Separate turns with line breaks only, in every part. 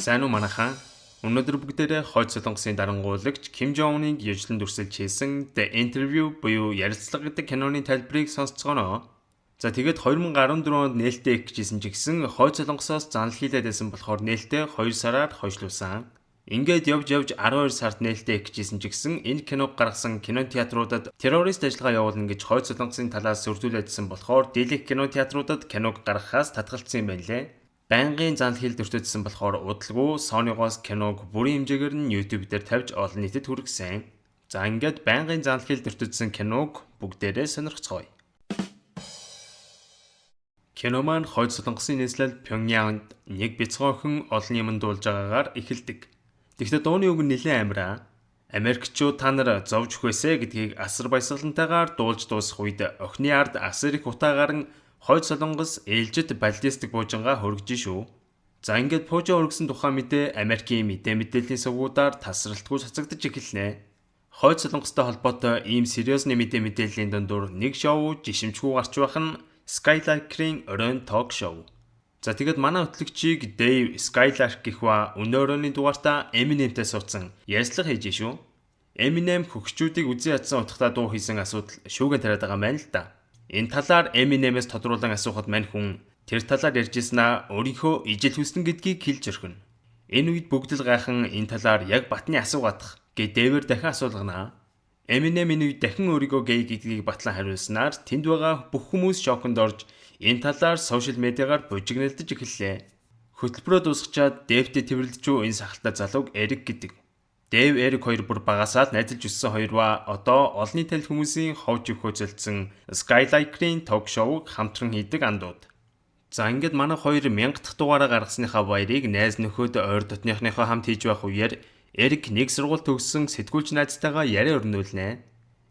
сайн уу манайхан? Өнөөдөр бүгдээрээ хойд солонгосын дарангуулагч Ким Жон Уныг ежлэн дүрсэлж хийсэн The Interview буюу ярилцлага гэдэг киноны тайлбарыг сонсцгоно. За тэгээд 2014 онд нээлттэй ихжсэн ч гэсэн хойд солонгосоос занал хийлээд байсан болохоор нээлттэй 2 сараар хойшлуулсан. Ингээд явж 12 сард нээлттэй ихжсэн ч гэсэн энэ киног гаргасан кинотеатруудад террорист ажиллагаа явуулна гэж хойд солонгосын талаас сүрдүүлээдсэн болохоор дийлэх кинотеатруудад киног гаргахаас татгалцсан юм байна лээ. Байнгын занал хил дүртөдсөн болохоор удалгүй Sony-гоос киног бүрийн хэмжээгээр нь YouTube дээр тавьж олон нийтэд хүргэсэн. За ингээд байнгын занал хил дүртөдсөн киног бүгдээрээ сонирхцгоё. Кино маань хойд солонгосын нийслэл Пёнгянгд нэг бяцхан олон юмд дуулж байгаагаар эхэлдэг. Тэгэхдээ дууны үг нь нэлээд амараа. Америкчууд та нар зовж хөөсэй гэдгийг асар баясгалантайгаар дуулж дуусах үед охины ард асар их утаагаар нь хойд солонгос ээлжид баллистик буужингаа хөргөж шүү. За ингээд пуужа хөргсөн тухай мэдээ Америкийн мэдээллийн сувгуудаар тасралтгүй цацагдж эхэлнэ. Хойд солонгостой холбоотой ийм сериусны мэдээллийн дундуур нэг шоу жишимчгүй гарч байх нь Skylark-ийн оройн ток шоу. За тэгээд манай хөтлөгчийг Dave Skylark гэх ба өнөөрөний дугаартаа Eminem-тэй суудсан ярилцлага хийж шүү. Eminem хөгчүүдийг үзэн ядсан утгатай дуу хийсэн асуудал шүүгэн тариад байгаа маань л да. Энэ талаар Eminem-с тодруулан асуухад мань хүн тэр талаар ярьжсэнаа өөрийнхөө ижил хүснэ гэдгийг хэлж өрхөнө. Энэ үед бүгд л гайхан энэ талаар яг батны асуугаадах гэж Дэвэр дахин асуулгана. Eminem энэ үед дахин өөрийгөө гей гэдгийг батлан хариулснаар тэнд байгаа бүх хүмүүс шоконд орж энэ талаар сошиал медиагаар бужигнэлдэж эхэллээ. Хөтөлбөрөө дуусгачаад Дэвтэй тэрвэрлжүү энэ сахалтай залууг Эрик гэдэг. Дэв Эрик хоёр бүр багасаад найзалж өссөн хоёроо одоо олонний танил хүмүүсийн ховж өгөхөцөлдсөн Skylark-ийн ток шоуг хамтран хийдэг андууд. За ингээд манай хоёр 1000 дахь дугаараа гаргасныхаа баярыг найз нөхөд ойр дотныхныхоо хамт хийж байх үеэр Эрик нэг сургууль төгссөн сэтгүүлч найзтайгаа яриа өрнүүлнэ.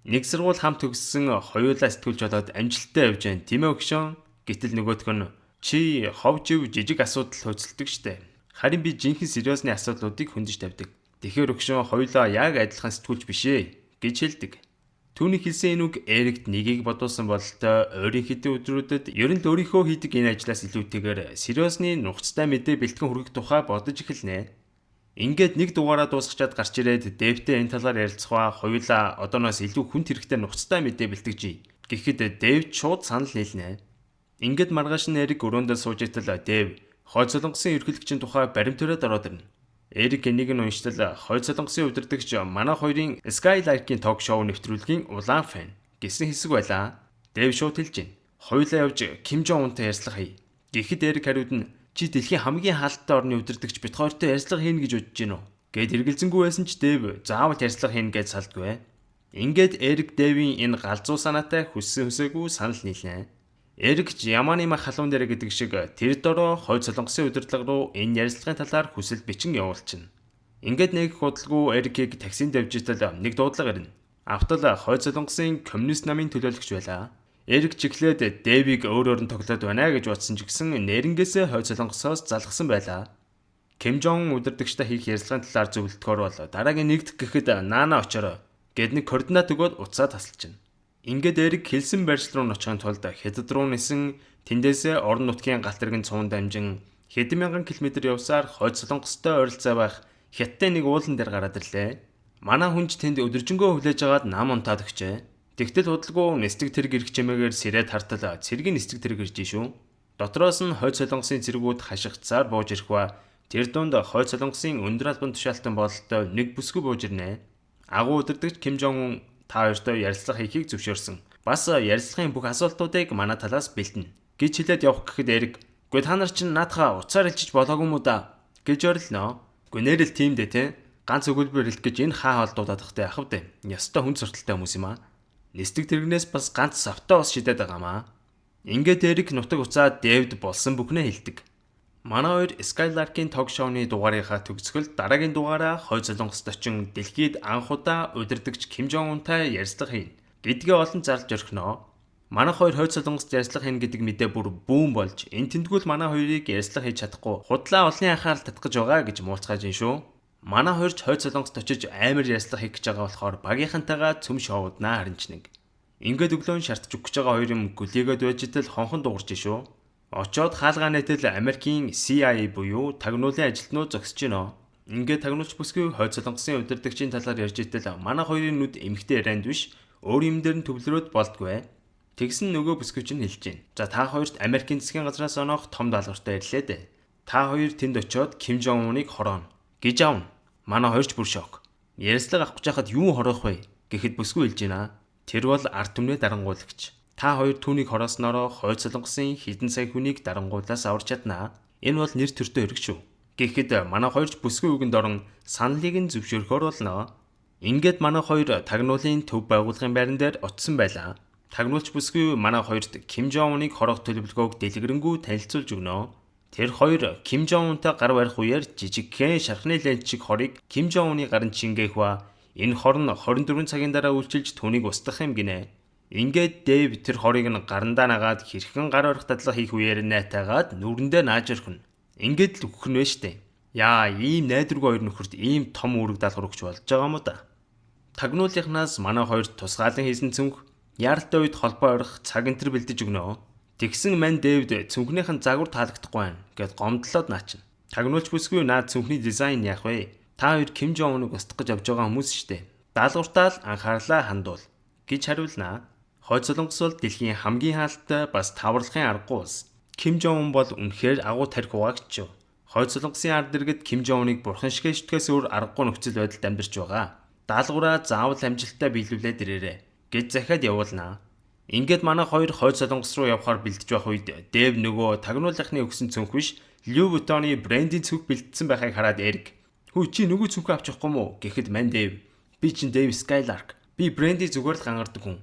Нэг сургууль хамт төгссөн хоёулаа сэтгүүлч болоод амжилттай явж байна тийм ээ өгшөн. Гэтэл нөгөөх нь чи ховж ив жижиг асуудал хөөцөлдөг штэ. Харин би жинхэнэ сериусны асуудлуудыг хөндөж тавьдаг. Тэгэхээр өгшөн хоёулаа яг адилхан сэтгүүлч биш ээ гэж хэлдэг. Түүний хэлсэн энэ үг Эрикт нэгийг бодуулсан бололтой ойрын хэдэн өдрүүдэд ер нь л өөрийнхөө хийдэг энэ ажлаас илүүтэйгээр сериусны нухацтай мэдээ бэлтгэн хүргэх тухай бодож эхэлнэ. Ингээд нэг дугаараа дуусгачаад гарч ирээд Дэвтэй энэ талаар ярилцгаа хоёулаа одооноос илүү хүнд хэрэгтэй нухацтай мэдээ бэлтгэж. Гэхдээ Дэв шууд санал нийлнэ. Ингээд маргааш нь Эрик өрөөндөө сууж итэл Дэв хойд солонгосын ерөнхийлөгчийн тухай баримтураад ороод ирнэ. Эрик энийг нь уншдал хойд солонгосын удирдагч манай хоёрын Skylark-ийн ток шоу нэвтрүүлгийн улаан фэн гэсэн хэсэг байлаа. Дэв шууд хэлж байна. Хоёулаа явж Ким Жон Унтай ярилцлага хий. Гэхэд Эрик хариуд нь чи дэлхийн хамгийн хаалттай орны удирдагч бид хоёртой ярилцлага хийн гэж бодож гинөө. Гэт эргэлзэнгүй байсан ч Дэв заавал ярилцлага хийн гэж салдгүй. Ингээд Эрик Дэвийн энэ галзуу санаатай хүссэн хүсээгүй санал нийлнэ. Эрик Яманы мах халуун дээр гэдэг шиг тэр дороо хойд солонгосын удирдлага руу энэ ярилцлагын талаар хүсэл бичин явуулчихна. Ингээд нэг худалгүй Эрикийг таксинд давж итэл нэг дуудлага ирнэ. Автал хойд солонгосын коммунист намын төлөөлөгч байлаа. Эрик чиглээд Дэвийг өөрөөр нь тоглоод байна гэж бодсон ч гэсэн нэрнгээсээ хойд солонгосоос залгсан байлаа. Ким Жон удирдагчтай хийх ярилцлагын талаар зөвлөдгөр бол дараагийн нэгдэх гэхэд наана очороо гэд нэг координат өгөөд уцаа тасалчихна. Ингээд Эрик хэлсэн байршил руу очихын тулд хятад руу нисэн тэндээсээ орон нутгийн галт тэргийн цуун дамжин хэдэн мянган километр явсаар хойд солонгостой ойролцоо байх хятадын нэг уулан дээр гараад ирлээ. Манай хүнч тэнд өдөржингөө хүлээж агаад нам унтаад өгчээ. Тэгтэл худалгүй нэстэг тэрэг ирэх чимээгээр сэрээд хартал цэргийн нэстэг тэрэг ирж шүү. Дотроос нь хойд солонгосын цэргүүд хашигцсаар бууж ирэх ба тэр дунд хойд солонгосын өндөр албан тушаалтан бололтой нэг бүсгүй бууж ирнэ. Агуу удирдагч Ким Жон Ун та хоёртой ярилцлага хийхийг зөвшөөрсөн. Бас ярилцлагын бүх асуултуудыг манай талаас бэлтэнэ гэж хэлээд явах гэхэд Эрик "Гүй та нар чинь наадхаа уцаар илчиж болоогүй мүү да" гэж орилноо. "Гүй нэрэл тийм дээ те. Ганц өгүүлбэр хэлэх гэж энэ хаа холдуудаад тахтай яхав дээ. Ястай хүн сурталтай хүмүүс юм аа. Нэстэг тэрэгнээс бас ганц савтаа бас шидэд байгаамаа." Ингээд Эрик нутаг уцаад Дэвд болсон бүхнээ хэлдэг. Манай хоёр Skylark-ийн ток шоуны дугаарынхаа төгсгөл дараагийн дугаараа хойд солонгост очин дэлхийд анх удаа удирдагч Ким Жон Унтай ярилцлага хийн гэдгээ олон зарлж орхиноо. Манай хоёр хойд солонгост ярилцлага хийн гэдэг мэдээ бүр бүүн болж энэ тэмдгүүл манай хоёрыг ярилцлага хийж чадахгүй худлаа олонний анхаарал татгаж байгаа гэж муулцгааж байна шүү. Манай хоёр ч хойд солонгост очиж амар ярилцлага хийх гэж байгаа болохоор багийнхантайгаа цөм шоуднаа харин ч нэг. Ингээд өглөө шартж өгч байгаа хоёр юм гүлийгээд байж итэл хонхон дуурч шүү. Очоод хаалгаа нээтэл Америкийн CIA буюу тагнуулын ажилтнууд зогсож гинөө. Ингээд тагнуулч бүсгүй хойд солонгосын удирдагчийн талаар ярьж итэл манай хоёрын нүд эмхтэй ярианд биш өөр юм дээр нь төвлөрөөд болдгүй. Тэгсэн нөгөө бүсгүй чинь хэлж гин. За та хоёрт Америкийн засгийн газраас оноох том даалгавартай ирлээ дээ. Та хоёр тэнд очоод Ким Жон Уныг хорооно гэж аавна. Манай хоёрч бүр шок. Ярьслага авах гэж хахад юу хорох вэ гэхэд бүсгүй хэлж гинэ. Тэр бол ард түмний дарангуулагч. Та хоёр түүнийг хорооснороо хойд солонгосын хэдэн сая хүнийг дарангуулаас аварч чаднаа. Энэ бол нэр төртөө хэрэг шүү. Гэхэд манай хоёрч бүсгүй үгэнд орон саналыг нь зөвшөөрөхөөр болно. Ингээд манай хоёр тагнуулын төв байгууллагын байран дээр очисон байлаа. Тагнуулч бүсгүй манай хоёрт Ким Жон Уныг хорох төлөвлөгөөг дэлгэрэнгүй танилцуулж өгнө. Тэр хоёр Ким Жон Унтай гар барих үеэр жижигхэн шархны лент шиг хорыг Ким Жон Уны гаранд шингээх ба энэ хор нь 24 цагийн дараа үйлчилж түүнийг устгах юм гинэ. Ингээд Дэв тэр хорыг нь гарандаа нагаад хэрхэн гар барих дадлага хийх үеэр найтаагаад нүрэндээ нааж өрхнө. Ингээд л өгөх нь вэ штэ. Яа, ийм найдваргүй хоёр нөхөрт ийм том үүрэг даалгавар өгч болж байгаа юм уу да. Тагнуулынхнаас манай хоёр тусгаалan хийсэн цүнх яаралтай үед холбоо орох цаг энтер бэлдэж өгнө. Тэгсэн мань Дэвд цүнхнийх нь загвар таалагдахгүй байна гэд гомдлоод наачна. Тагнуулч бүсгүй наад цүнхний дизайн яах вэ? Та хоёр Ким Жон Уныг устгах гэж явж байгаа хүмүүс штэ. Даалгавартаа л анхаарлаа хандуул гэж хариулнаа. Хойд солонгос бол дэлхийн хамгийн хаалттай бас таварлахын аргагүй улс. Ким Жон Ун бол үнэхээр агуу тарих хуваагч. Хойд солонгосын ард иргэд Ким Жон Уныг бурхан шиг шитгэхээс өөр аргагүй нөхцөл байдалд амьдарч байгаа. Даалгавраа заавал амжилттай биелүүлээд ирээрэй гэж захиад явуулнаа. Ингээд манай хоёр хойд солонгос руу явхаар бэлдэж байх үед Дэв нөгөө тагнуулынхны өгсөн цүнх биш Лью Вутоны брендийн цүнх бэлдсэн байхыг хараад Эрик "Хөө чи нөгөө цүнхээ авч явахгүй мó?" гэхэд мань Дэв "Би чинь Дэв Скайларк. Би брендийн зүгээр л гангардаг хүн.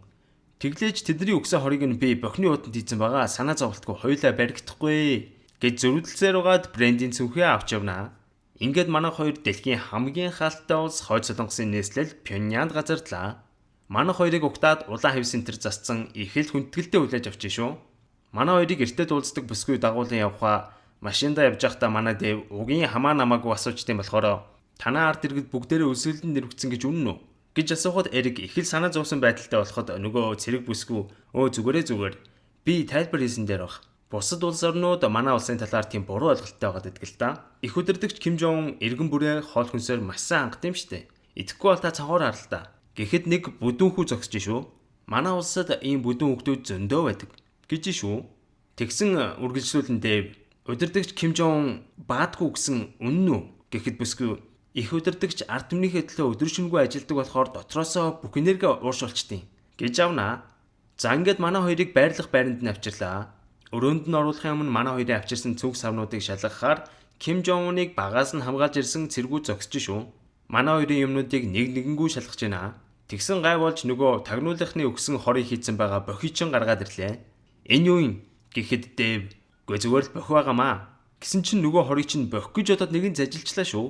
Тэглээж тэдний өгсөн хорыг нь би бохны ууданд хийсэн байгаа. Санаа зовлтгүй хоёулаа баригдахгүй" гэж зөрүүлсээр угаад брендийн цүнхээ авч явнаа. Ингээд манай хоёр дэлхийн хамгийн хаалттай улс хойд солонгосын нийслэл Пхёньянд газардлаа. Манай хоёрыг угтаад улаан хэв центр засцсан их л хүндэтгэлтэй хүлээж авчих шүү. Манай хоёрыг эртээ дуулцдаг бүсгүй дагуулan явхаа машиндаа явж байхдаа манай Дэв угийн хамаа намаагүй асууждсан болохоор танаа ард иргэд бүгдээрээ өсвөлдөн нэрвгцэн гэж үнэн үү гэж асуухад Эрик их л санаа зовсон байдалтай болоход нөгөө цэрэг бүсгүй зүгээр би тайлбар хийсэн дээр баг. Бусад улс орнууд манай улсын талаар тийм буруу ойлголттой байгаад идэгэл та. Их удирдагч Ким Жон Ун эргэн бүрээ хоол хүнсээр маш сайн хангат юм штэ. Итгэхгүй бол та цанхоор хар л та. Гэхэд нэг бүдүүн хүү зогсож шүү. Манай улсад ийм бүдүүн хүүхдүүд зөндөө байдаг гэж шүү. Тэгсэн үргэлжлүүлэн Дэв удирдагч Ким Жон Ун баадгүй гэсэн үнэн үү гэхэд бүсгүй их удирдагч ард түмнийхээ төлөө өдөр шөнөгүй ажилдаг болохоор дотроосоо бүх энерги ууршуулчдیں۔ гэж авнаа. За ингээд манай хоёрыг байрлах байранд нь авчирлаа. Өрөөнд нь оруулахын өмнө манай хоёрын авчирсан цүнх савнуудыг шалгахаар Ким Жон Уныг багаас нь хамгаалж ирсэн цэргүүд зогсож шүү. Манай хоёрын юмнуудыг нэг нэгэнгүй шалгаж байна. Тэгсэн гай болж нөгөө тагнуулынхны өгсөн хорыг хийцэн байгаа бохий чин гаргаад ирлээ. Энэ юу юм гэхэд Дэв "Гүй зүгээр л бохи байгаамаа" гэсэн чинь нөгөө хорыг чинь бохих гэж бодоод нэг нь зажилчлаа шүү.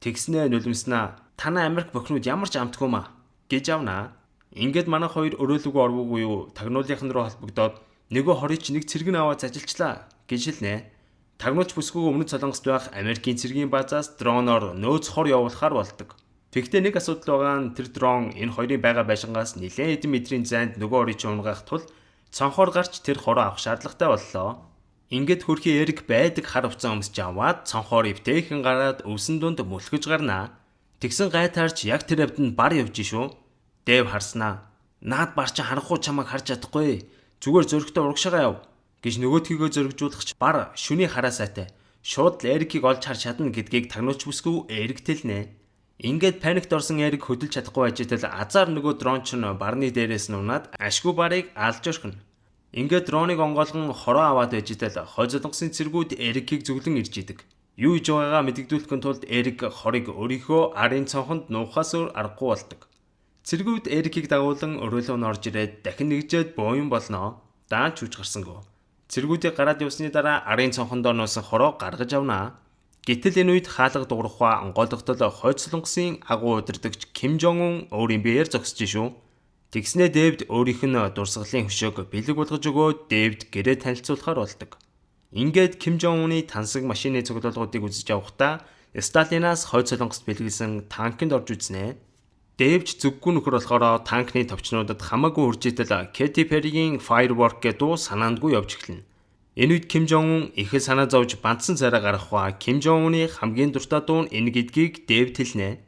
Тэгснээ нулимснаа "Танаа Америк бохнууд ямар ч амтгүй маа" гэж авнаа. Ингээд манай хоёр өрөөлөгүй орвоогүй юу тагнуулынхан руу холбогдоод нөгөө хорыг чинь нэг цэрэг нь аваад зажилчлаа гэж хэлнэ. Тагнуулч бүсгүй өмнөд солонгост байх Америкийн цэргийн базаас дроноор нөөц хор явуулахаар болдог. Тэгвэл нэг асуудал байгаа нь тэр дрон энэ хоёрын байгаа байшингаас нэлээд хэдэн метрийн зайд нөгөө хорыг чинь унгаах тул цонхоор гарч тэр хороо авах шаардлагатай боллоо. Ингээд хөрхи Эрик байдаг хар хувцас өмсч аваад цонхоор эвтэйхэн гараад өвсөн дунд мөлхөж гарнаа. Тэгсэн гай таарч яг тэр авд нь бар явж шүү. Дэв харснаа. "Наад бар чи харахгүй чамайг харж чадахгүй. Зүгээр зөрөгтэй урагшаага яв" гэж нөгөөдхийгөө зөргжүүлэх бар шүний хараа сайтай. Шууд л Эрикийг олж харж чадна гэдгийг тагнуулч бүсгүй Эрик тэлнэ. Ингээд паникт орсон Эрик хөдөлж чадахгүй ажитэл азар нөгөө дрон ч барны дээрээс нь унаад ашгүй барыг алж өрхнө. Ингээд дроныг онгойлгон хороо аваад байжитэл хойд солонгосын цэргүүд Эрикийг зөвлөн ирж идэг. Юу хийж байгаагаа мэдэгдүүлэхин тулд Эрик хорыг өөрийнхөө арын цонхонд нуухаас өөр аргагүй болдог. Цэргүүд Эрикийг дагуулan өрөөлөө нь орж ирээд дахин нэгжээд бооён болно. Даанч үж гарсангүй. Цэргүүдийг гараад явсны дараа арын цонхондоо нуусан хороо гаргаж авнаа. Гэтэл энэ үед хаалга дуурахва онгойлготол хойд солонгосын агуу удирдагч Ким Жон Ун өөрийн биеэр зогсож шүү. Тэгснээ Дэвд өөрийнх нь дурсгалын хөшөөг бэлэг болгож өгөөд Дэвд гэрээ танилцуулахаар болдог. Ингээд Ким Жон Уны тансаг машины цуглуулгуудыг үзэж явахдаа Сталинаас хойд солонгост бэлгэлсэн танкинд орж үзнэ. Дэвж зүггүй нөхөр болохоор танкны товчнуудад хамаагүй үржитэл Кэти Перригийн Firework гэдэг дуу санаандгүй явж эхэлнэ. Энэ үед Ким Жон Ун их санаа зовж бандсан царай гаргах ба Ким Жон Уны хамгийн дуртай дуу нь энэ гэдгийг Дэвд хэлнэ.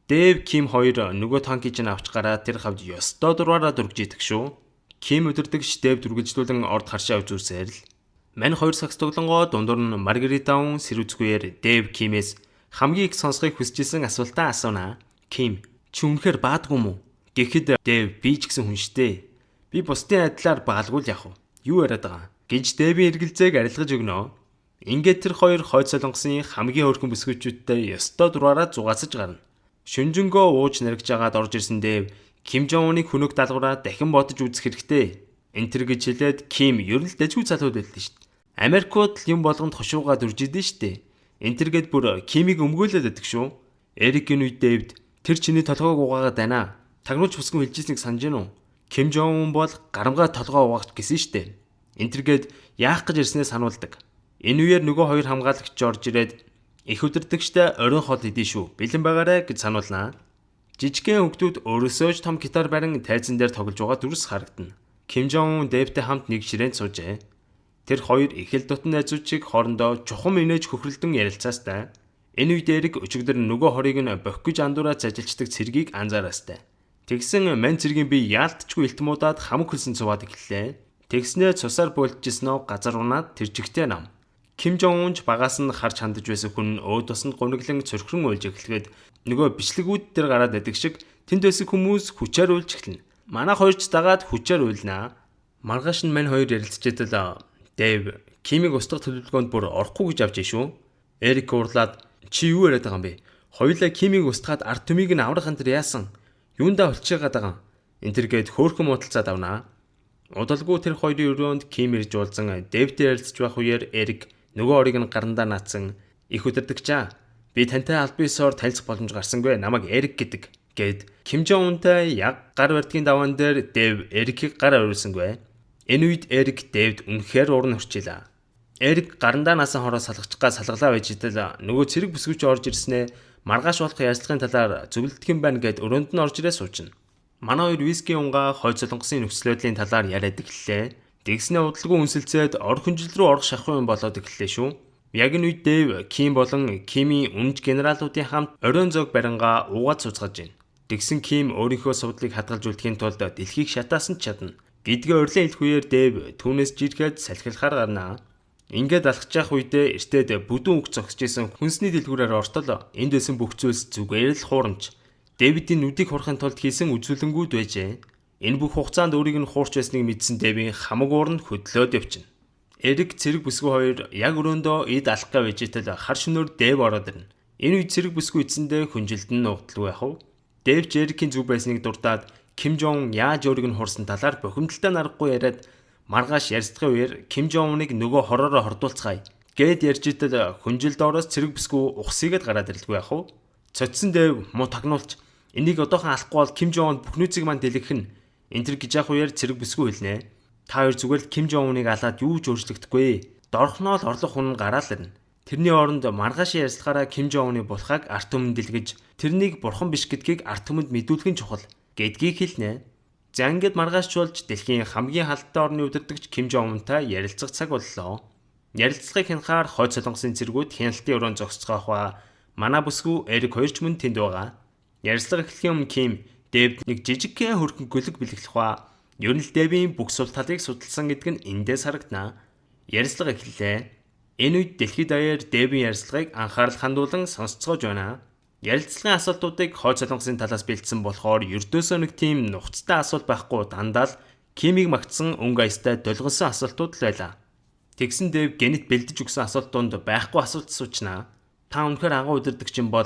Дэв Ким хоёр нөгөө танкийг нь авч гараад тэр хавьд ёстой дураараа дүргэж идэх шүү. Ким өдөрдөгч Дэвд үргэлжлүүлэн орд харшаа үзүүлсээр л мань хоёр сакс тоглонгоо дундуур нь Маргарита Ун сэрүүцгүйгээр Дэв Кимээс хамгийн их сонсохыг хүсэж исэн асуултаа асууна. Ким, чи үнэхээр баадгүй мүү? Гэхэд Дэв би ч гэсэн хүн штэ. Би бусдын адилаар баалгүй л яах вэ? Юу яриад байгаа? Гэж Дэвийн эргэлзээг арилгаж өгнө. Ингээд тэр хоёр хойд солонгосын хамгийн хөөрхөн бүсгүйчүүдтэй ёстой дураараа зугаасаж гарна. Шүнжэнгөө ууж наригж агаад орж ирсэн Дэв Ким Жон Уныг хөнөг даалгавраа дахин бодож үзэх хэрэгтэй. Энтэр гэж хэлээд Ким ер нь л дэжгүй залууд байлаа шүү дээ. Америкууд л юм болгонд хошуугаад үрж идэв шүү дээ. Энтэргээд бүр Кимийг өмгөөлөд өгдөг шүү. Эрикийн үед Дэвд тэр чиний толгойг угаагаад байна. Тагнуулж бүсгүн хэлжсэнийг санаж гинүү. Ким Жон Ун бол гарамгаа толгой угаагч гэсэн шүү дээ. Энтэргээд яах гэж ирснээ сануулдаг. Энэ үеэр нөгөө хоёр хамгаалагч орж ирээд их өдөртөгчтэй оройн хол идэв шүү. Бэлэн байгаарэ гэж сануулнаа. Жижигхэн хүүхдүүд өөрөөсөө ч том гитар барин тайзан дээр тоглож байгаа дүрс харагдана. Ким Жон Ун Дэвтэй хамт нэг ширээнд суужээ. Тэр хоёр их л дотн найзууд хоорондоо чухам инээж хөхрөлдөн ярилцаастай. Энэ үед Эрик өчигдөр нөгөө хорийг нь бохих гэж андуураад зажилчдаг цэргийг анзаараастай. Тэгсэн мань цэргийн би яалтчгүй илтмуудаад хамаг хөлсөн цуваад эхэллээ. Тэгснээ цусаар бөөлжсэнөө газар унаад тэр чигтээ нам. Ким Жон Унч багаас нь харж хандаж байсан хүн өөд тоснд гомниглон цорхрон уйлж эхлэхэд нөгөө бичлэгүүд дээр гараад байдаг шиг тэнд байсан хүмүүс хүчээр уйлж эхэлнэ. Манайх хоёрч дагаад хүчээр уйлнаа. Маргааш нь мань хоёр ярилцчихэд Дэв Кимийг устгах төлөвлөгөөнд бүр орохгүй гэж авч шүү. Эрик уурлаад чи юу яриад байгаа юм бэ? Хоёулаа Кимийг устгаад ард түмийг нь аврах энэ яасан? Юундаа олчихгаад байгаа юм? Энтэргээд хөөрхөн муудалцаад авнаа. Удалгүй тэр хоёрын өрөөнд Ким ирж уулзсан Дэвтэй ярилцж байх үеэр Эрик нөгөө орыг нь гарандаа наацсан их өдөрдөгчаа. Би тантай аль биесээр танилцах боломж гарсангүй намайг Эрик гэдэг гэд Ким Жон Унтай яг гар бардгийн даваан дээр Дэв Эрикийг гар ориулсангүй. Энэ үед Эрик Дэвд үнэхээр уран орчилаа. Эрик гарандаа наасан хороо салгачгаа салгалаа байж идэл нөгөө цэрэг бүсгүйч орж ирснээ маргааш болох ярилцлагын талаар зөвлөдөг юм байна гэд өрөөнд нь орж ирээ суучна. Манай хоёр виски унгаа хойд солонгосын нөхцөлөдлийн талаар яриад эхэллээ. Тэгснээ удалгүй үнсэлцээд ор хүнжил рүү орох шахуу юм болоод эхэллээ шүү. Яг энэ үед Дэв Ким болон Кимийн үнж генералуудын хамт оройн зог барингаа уугаад цуцгаж байна. Тэгсэн Ким өөрийнхөө суудлыг хадгалжуулахын тулд дэлхийг шатаасан ч чадна. Гэдгээ урьдчилан хэлэх үеэр Дэв түүнээс жиргээд салхилахаар гарнаа. Ингээд алхаж явах үедээ эртээд бүдүүн үг зогсож исэн хүнсний дэлгүүрээр ортол энд байсан бүх зүйлс зүгээр л хуурамч. Дэвидийн нүдийг хурахын тулд хийсэн үзүүлэнгүүд байжээ. Энэ бүх хугацаанд өөрийг нь хуурч байсныг мэдсэн Дэвийн хамаг ууранд хөдлөөд явчихна. Эрик цэрэг бүсгүй хоёр яг өрөөндөө эд алах гэж байжээтэл хар шөнөөр Дэв ороод ирнэ. Энэ үед цэрэг бүсгүй эцэндээ хүнжилтэн нуугдалгүй яах вэ? Дэв Эрикийн зүг байсныг дурдаад Ким Жон яаж өөрийг нь хурсан талаар бухимдалтай наргагүй яриад маргааш ярилцлагын үеэр Ким Жон Уныг нөгөө хороороо хордуулцгаая гэд ярьжитэл хүнжилт ороос цэрэг бүсгүй ухсыгээд гараад ирлгүй яах вэ? Цоцсон Дэв муу тагнуулч энийг одоохон алахгүй бол Ким Жон Ун бүх нүцийг мань дэлгэх нь энтэр гэж яах үеэр цэрэг бүсгүй хэлнэ. Та хоёр зүгээр л Ким Жон Уныг алаад юу ч өөрчлөгдөхгүй. Дорхноо л орлох хүн гараал ирнэ. Тэрний оронд маргаашийн ярилцлагаараа Ким Жон Уны булхаг арт түмэнд дэлгэж тэрнийг бурхан биш гэдгийг арт түмэнд мэдүүлэх нь чухал гэдгийг хэлнэ. За ингээд маргаашчулж дэлхийн хамгийн халдтай орны удирдагч Ким Жон Унтай ярилцах цаг боллоо. Ярилцлагыг хянахаар хойд солонгосын цэргүүд хяналтын өрөөнд зогсцоох ба манай бүсгүй Эрик хоёрч мөн тэнд байгаа. Ярилцлага эхлэхийн өмнө Ким Дэвд нэг жижигхэн хөрхөн гөлөг бэлгэлэх ба ер нь л Дэвийн бүх сул талыг судалсан гэдэг нь эндээс харагдана. Ярилцлага эхэллээ. Энэ үед дэлхийд даяар Дэвийн ярилцлагыг анхаарал хандуулан сонсцоож байна. Ярилцлагын асуултуудыг хойд солонгосын талаас бэлдсэн болохоор ердөөсөө нэг тийм нухацтай асуулт байхгүй дандаа л Кимийг магтсан өнгө аястай долгонсон асуултууд л байлаа. Тэгсэн Дэв генет бэлдэж өгсөн асуултууд байхгүй асуулт суучнаа. Та үнэхээр агуу удирдагч юм бол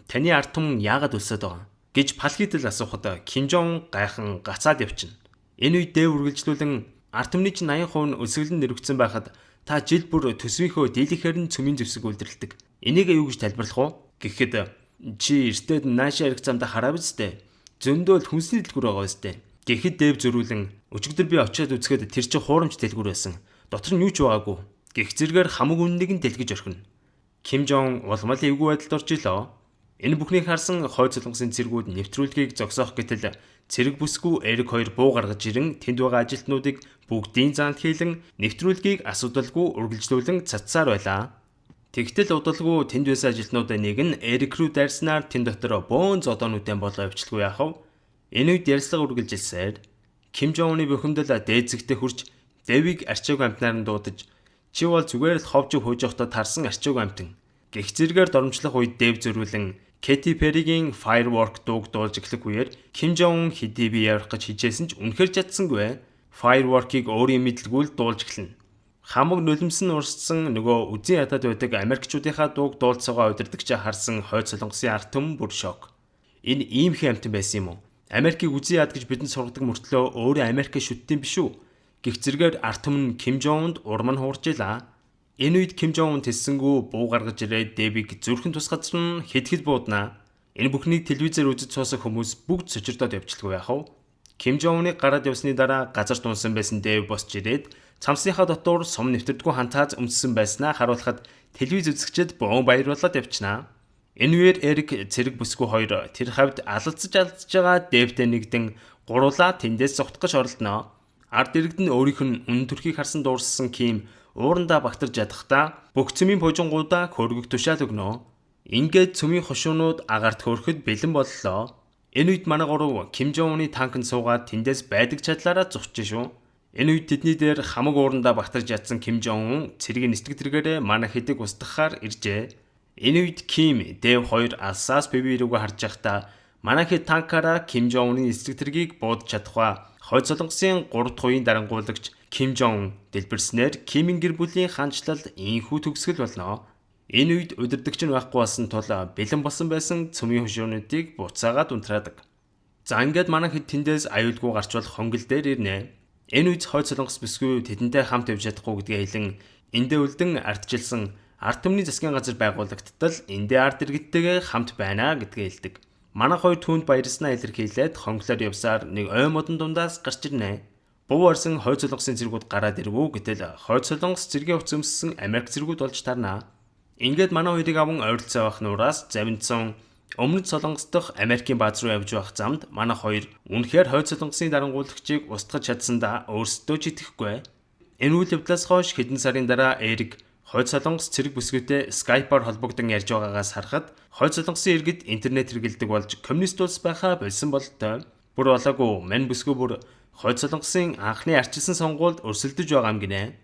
таны ард түмэн яагаад өлсөд байгаа гэж палхидэл асуухад Ким Жон гайхан гацаад явчихна. Энэ үед Дэв үргэлжлүүлэн ард түмний чинь 80% нь өсөглөн нэрвэгдсэн байхад та жил бүр төсвийнхөө дийлэхээр нь цөмийн зэвсэг үйлдвэрлэдэг. Энийг юу гэж тайлбарлах вэ? Гэхэд чи эртээд наашаа ирэх замдаа хараа бистэ. Зөндөөл хүнсний дэлгүүр байгаа бистэ. Гэхэд Дэв зөрүүлэн өчигдөр би очиад үзэхэд тэр чинь хуурамч дэлгүүр байсан. Дотор нь юу ч байгаагүй. Гэх зэргээр хамаг үннийг нь дэлгэж орхино. Ким Жон улмал эвгүй байдалд орж илоо. Энэ бүхнийг харсан хойд солонгосын цэргүүд нэвтрүүлгийг зогсоох гэтэл цэрэг бүсгүй Эрик 2 буу гаргаж ирэн тэнд байгаа ажилтнуудыг бүгдийн заанд хийлэн нэвтрүүлгийг асуудалгүй үргэлжлүүлэн цацсаар байлаа. Тэгтэл удалгүй тэнд байсан ажилтнуудын нэг нь Эрик рүү дайрснаар тэн дотор бөөн зодоонуудын болоо явуулчихгүй яахав. Энэ үед ярилцлага үргэлжилсээр Ким Жон Уны бухимдал дээдзэгтээ хурж Дэвийг арчаагүй амтнаар нь дуудаж чи бол зүгээр л ховжиг хууж явахдаа тарсан арчаагүй амтан. Гэх зэрэгээр доромжлох үед Дэв зөрвөлэн Кэти Перригийн Firework дууг дуулж эхлэх үеэр Ким Жон Ун хэдий би явах гэж хичээсэн ч үнэхээр чадсангүй. Firework-ыг өөрийн мэдлгүй л дуулж эхэлнэ. Хамаг нулимсэн урссан нөгөө үзэн ядаад байдаг Америкчуудынхаа дууг дуулцаагаа удирдагч харсан хойд солонгосын ард түмэн бүр шок. Энэ ийм их амтан байсан юм уу? Америкийг үзэн яад гэж бидэнд сургадаг мөртлөө өөрөө Америкийг шүтдэм биш үү? Гэх зэрэгээр ард түмэн Ким Жон Унд урам нь хуурж илаа. Энэ үед Ким Жон Ун тэссэнгүү буу гаргаж ирээд Дэвийг зүрхэн тусгацар нь хэд бууднаа. Энэ бүхнийг телевизээр үзэж суусан хүмүүс бүгд сочирдоод явчихлгүй яах вэ? Ким Жон Уныг гараад явсны дараа газар дунсан байсан Дэв босч ирээд цамсныхаа дотор сум нэвтэрдгүй хантааз өмссөн байснаа харуулхад телевиз үзэгчид бөөн баярлуулаад явчихнаа. Энэ үеэр Эрик цэрэг бүсгүй хоёр тэр хавьд алалцж байгаа Дэвтэй нэгдэн гуруулаа тэндээс зогтгож оролдоно. Ард иргэд нь өөрийнх нь үнэн төрхийг харсан дуурсан Ким уурандаа багтарж ядахтаа бүх цөмийн пожонгуудаа хөргөх тушаал өгнө. Ингээд цөмийн хошуунууд агарт хөөрөхөд бэлэн боллоо. Энэ үед манай гурав Ким Жон Уны танкнд суугаад тэндээс байдаг чадлаараа зогсож шүү. Энэ үед тэдний дээр хамаг уурандаа багтарж ядсан Ким Жон Ун цэргийн нисдэг тэргээрээ манай хэдэг устгахаар иржээ. Энэ үед Ким, Дэв хоёр алсаас биби рүүгээ харж байхдаа манай хэд танкаараа Ким Жон Уны нисдэг тэргийг буудаж чадахва. Хойд солонгосын 3 дахь үеийн дарангуулагч Ким Жон Ун дэлбэрснээр Кимийн гэр бүлийн хаанчлал инхүү төгсгөл болно. Энэ үед удирдагч нь байхгүй болсон тул бэлэн болсон байсан цөмийн хошуунуудыг буцаагаад унтраадаг. За ингээд манай хэд тэндээс аюулгүй гарч болох хонгил дээр ирнэ. Энэ үед хойд солонгос бүсгүй тэдэнтэй хамт явж чадахгүй гэдгээ хэлэн эндээ үлдэн ардчилсан ард түмний засгийн газар байгуулагдтал эндээ ард иргэдтэйгээ хамт байна гэдгээ хэлдэг. Манай хоёр түүнд баярлснаа илэрхийлээд хонглоор явсаар нэг ой модон дундаас гарч ирнэ. Буу орсон хойд солонгосын цэргүүд гараад ирвүү гэтэл хойд солонгос цэргийн хувц өмссөн Америк цэргүүд болж тарнаа. Ингээд манай хоёрыг аван ойролцоо авах нуураас завинцсан өмнөд солонгос дахь Америкийн бааз руу явж байх замд манай хоёр үнэхээр хойд солонгосын дарангуулагчийг устгаж чадсандаа өөрсдөө ч итгэхгүй. Энэ үйл явдлаас хойш хэдэн сарын дараа Эрик хойд солонгос цэрэг бүсгүйтэй Skype-аар холбогдсон ярьж байгаагаас харахад хойд солонгосын иргэд интернет хэрэглэдэг болж коммунист улс байхаа болсон болтой. Бүр болоогүй мань бүсгүй бүр хойд солонгосын анхны арчилсан сонгуульд өрсөлдөж байгаа юм гинэ.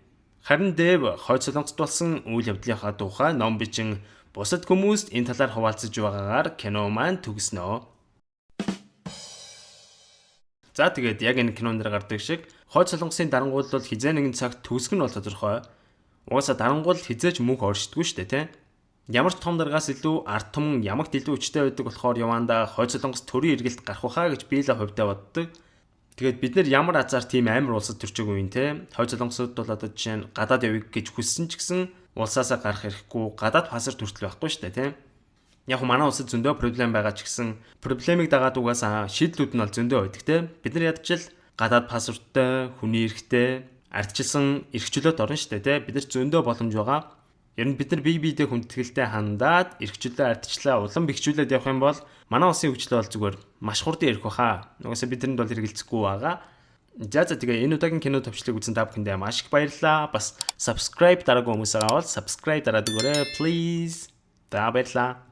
Харин Дэв хойд солонгост болсон үйл явдлынхаа тухай ном бичин бусад хүмүүст энэ талаар хуваалцаж байгаагаар кино маань төгснөө. За тэгээд яг энэ кинонд гардаг шиг хойд солонгосын дарангуулал хизээ нэгэн цагт төгсгөн бол тодорхой. Угаасаа дарангуул хизээж мөнх оршдгүй шүү дээ, тэ. Ямар ч том даргаас илүү ард түмэн ямагт илүү хүчтэй байдаг болохоор явандаа хойд солонгос төрийн эргэлт гарах байхаа гэж би л хувьдаа боддог. Тэгээд бид нэр ямар азар тийм амар улсад төрчихгүй юм те. Хойд солонгосууд бол одоо жишээ нь гадаад явъя гэж хүссэн ч гэсэн улсаасаа гарах хэрэггүй гадаад пассворд хүртэл байхгүй шүү дээ, тэ. Яг манай улсад зөндөө проблем байгаа ч гэсэн проблемыг дагаад угаасаа шийдлүүд нь бол зөндөө байдаг, тэ. Бид нар ядчил гадаад пассворттой, хүний эрхтэй ардчилсан эрхчлөлт орно шүү дээ, тэ. Бид нар зөндөө боломж байгаа. Ер нь бид нар бие биедээ хүндэтгэлтэй хандаад эрхчлөлөө ардчлаа улам бэхжүүлээд явах юм бол манай улсын хөгжлөө бол зүгээр маш хурдан ирэх баха. Угаасаа бидэнд бол хэрэгэлцэхгүй байгаа. За тэгээ энэ удаагийн кино төвчлийг үзэн та бүхэндээ маш их баярлалаа. Бас subscribe дараагүй хүмүүс байгаа бол subscribe дараад өгөөрэй please. За баярлалаа.